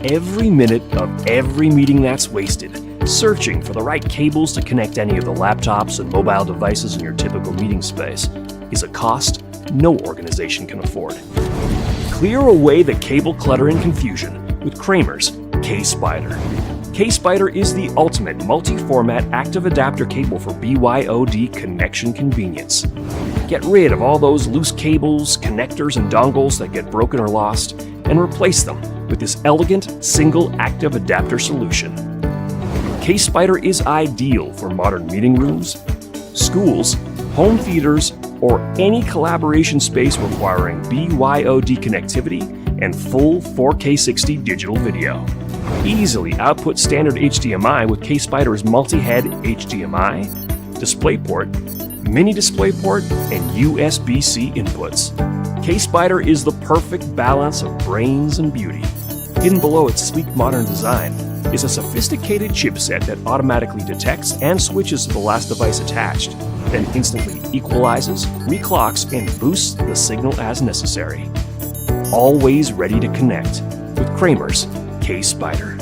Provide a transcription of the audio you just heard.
every minute of every meeting that's wasted searching for the right cables to connect any of the laptops and mobile devices in your typical meeting space is a cost no organization can afford. Clear away the cable clutter and confusion with Kramer's K-Spider. K-Spider is the ultimate multi-format active adapter cable for BYOD connection convenience. Get rid of all those loose cables, connectors, and dongles that get broken or lost, and replace them with this elegant single active adapter solution. K-Spider is ideal for modern meeting rooms, schools, home theaters, or any collaboration space requiring BYOD connectivity and full 4K 60 digital video. Easily output standard HDMI with K-Spider's multi-head HDMI, DisplayPort, mini DisplayPort, and USB-C inputs. K-Spider is the perfect balance of brains and beauty. Hidden below its sleek modern design is a sophisticated chipset that automatically detects and switches to the last device attached, then instantly equalizes, reclocks, and boosts the signal as necessary. Always ready to connect with Kramer's K-Spider.